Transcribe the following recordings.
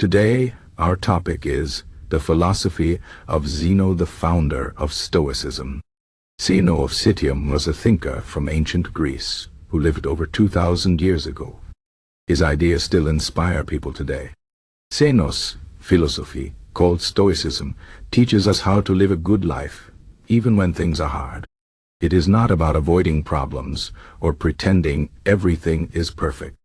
Today, our topic is the philosophy of Zeno, the founder of Stoicism. Zeno of Citium was a thinker from ancient Greece who lived over 2,000 years ago. His ideas still inspire people today. Zeno's philosophy, called Stoicism, teaches us how to live a good life, even when things are hard. It is not about avoiding problems or pretending everything is perfect.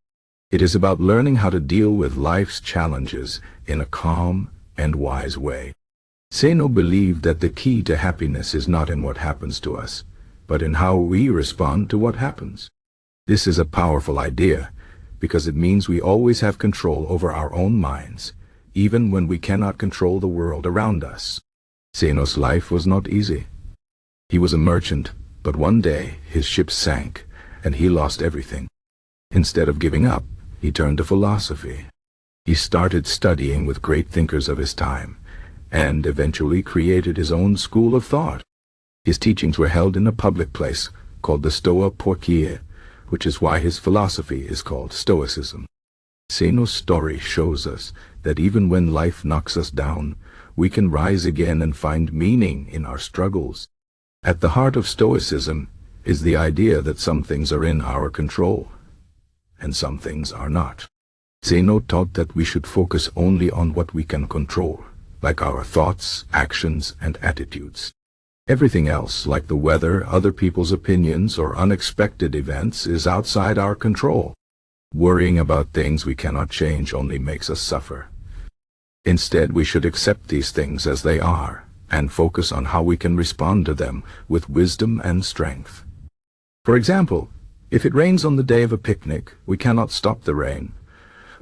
It is about learning how to deal with life's challenges in a calm and wise way. Zeno believed that the key to happiness is not in what happens to us, but in how we respond to what happens. This is a powerful idea, because it means we always have control over our own minds, even when we cannot control the world around us. Zeno's life was not easy. He was a merchant, but one day his ship sank, and he lost everything. Instead of giving up, he turned to philosophy. He started studying with great thinkers of his time, and eventually created his own school of thought. His teachings were held in a public place called the Stoa Porcia, which is why his philosophy is called Stoicism. Zeno's story shows us that even when life knocks us down, we can rise again and find meaning in our struggles. At the heart of Stoicism is the idea that some things are in our control, and some things are not. Zeno taught that we should focus only on what we can control, like our thoughts, actions, and attitudes. Everything else, like the weather, other people's opinions, or unexpected events, is outside our control. Worrying about things we cannot change only makes us suffer. Instead, we should accept these things as they are, and focus on how we can respond to them with wisdom and strength. For example, if it rains on the day of a picnic, we cannot stop the rain,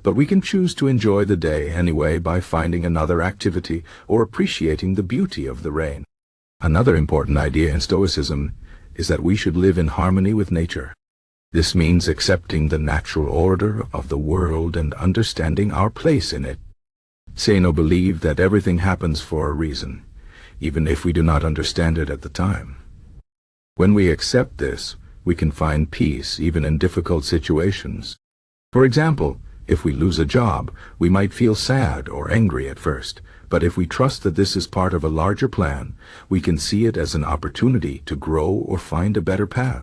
but we can choose to enjoy the day anyway by finding another activity or appreciating the beauty of the rain. Another important idea in Stoicism is that we should live in harmony with nature. This means accepting the natural order of the world and understanding our place in it. Zeno believed that everything happens for a reason, even if we do not understand it at the time. When we accept this, we can find peace even in difficult situations. For example, if we lose a job, we might feel sad or angry at first, but if we trust that this is part of a larger plan, we can see it as an opportunity to grow or find a better path.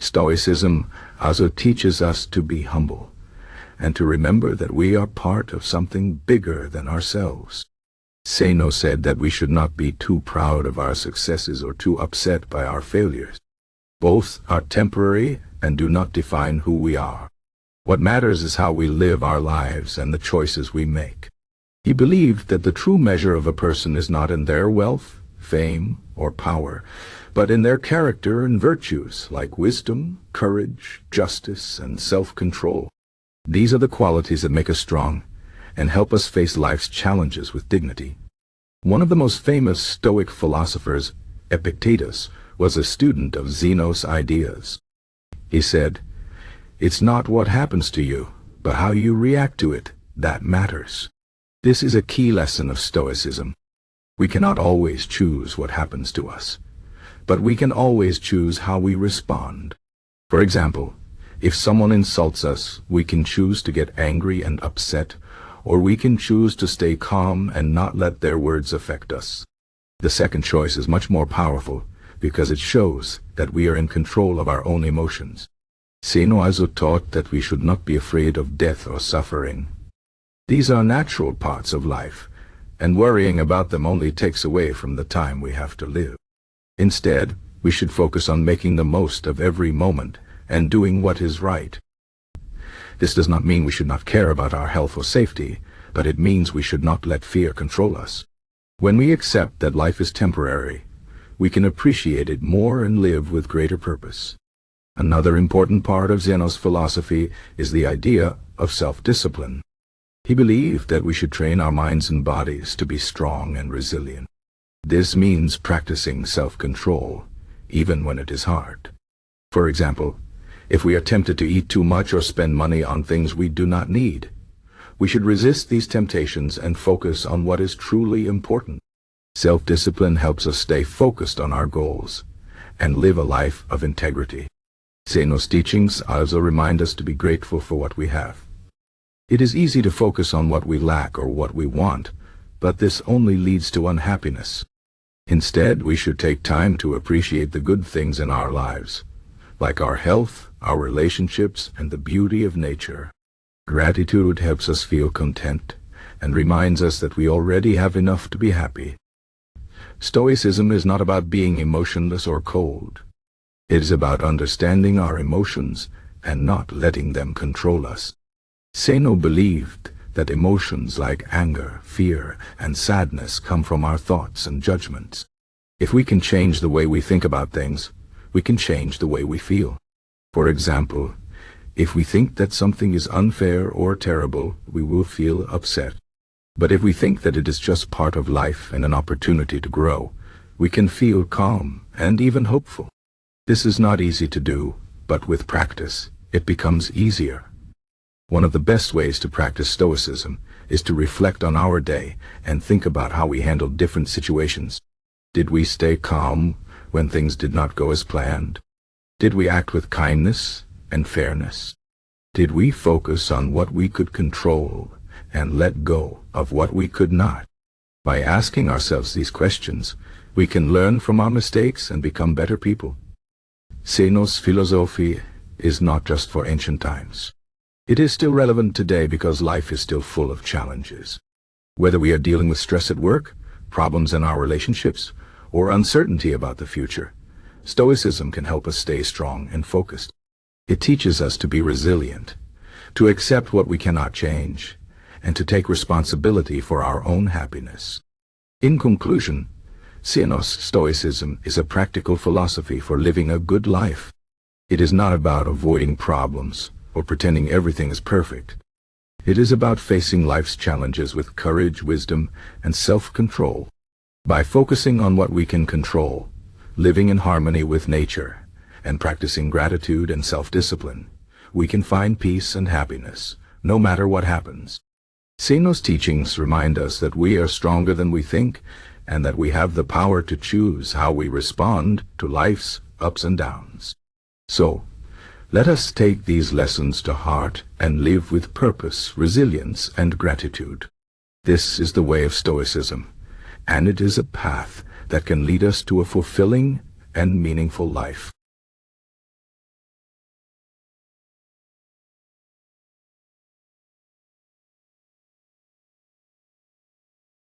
Stoicism also teaches us to be humble, and to remember that we are part of something bigger than ourselves. Zeno said that we should not be too proud of our successes or too upset by our failures. Both are temporary and do not define who we are. What matters is how we live our lives and the choices we make. He believed that the true measure of a person is not in their wealth, fame, or power, but in their character and virtues like wisdom, courage, justice, and self-control. These are the qualities that make us strong and help us face life's challenges with dignity. One of the most famous Stoic philosophers, Epictetus, was a student of Zeno's ideas. He said, "It's not what happens to you, but how you react to it that matters." This is a key lesson of Stoicism. We cannot always choose what happens to us, but we can always choose how we respond. For example, if someone insults us, we can choose to get angry and upset, or we can choose to stay calm and not let their words affect us. The second choice is much more powerful because it shows that we are in control of our own emotions. Zeno also taught that we should not be afraid of death or suffering. These are natural parts of life, and worrying about them only takes away from the time we have to live. Instead, we should focus on making the most of every moment and doing what is right. This does not mean we should not care about our health or safety, but it means we should not let fear control us. When we accept that life is temporary, we can appreciate it more and live with greater purpose. Another important part of Zeno's philosophy is the idea of self-discipline. He believed that we should train our minds and bodies to be strong and resilient. This means practicing self-control, even when it is hard. For example, if we are tempted to eat too much or spend money on things we do not need, we should resist these temptations and focus on what is truly important. Self-discipline helps us stay focused on our goals and live a life of integrity. Zeno's teachings also remind us to be grateful for what we have. It is easy to focus on what we lack or what we want, but this only leads to unhappiness. Instead, we should take time to appreciate the good things in our lives, like our health, our relationships, and the beauty of nature. Gratitude helps us feel content and reminds us that we already have enough to be happy. Stoicism is not about being emotionless or cold. It is about understanding our emotions and not letting them control us. Zeno believed that emotions like anger, fear, and sadness come from our thoughts and judgments. If we can change the way we think about things, we can change the way we feel. For example, if we think that something is unfair or terrible, we will feel upset. But if we think that it is just part of life and an opportunity to grow, we can feel calm and even hopeful. This is not easy to do, but with practice, it becomes easier. One of the best ways to practice Stoicism is to reflect on our day and think about how we handled different situations. Did we stay calm when things did not go as planned? Did we act with kindness and fairness? Did we focus on what we could control and let go of what we could not? By asking ourselves these questions, we can learn from our mistakes and become better people. Zeno's philosophy is not just for ancient times. It is still relevant today because life is still full of challenges. Whether we are dealing with stress at work, problems in our relationships, or uncertainty about the future, Stoicism can help us stay strong and focused. It teaches us to be resilient, to accept what we cannot change, and to take responsibility for our own happiness. In conclusion, Zeno's Stoicism is a practical philosophy for living a good life. It is not about avoiding problems or pretending everything is perfect. It is about facing life's challenges with courage, wisdom, and self-control. By focusing on what we can control, living in harmony with nature, and practicing gratitude and self-discipline, we can find peace and happiness, no matter what happens. Zeno's teachings remind us that we are stronger than we think, and that we have the power to choose how we respond to life's ups and downs. So, let us take these lessons to heart and live with purpose, resilience, and gratitude. This is the way of Stoicism, and it is a path that can lead us to a fulfilling and meaningful life.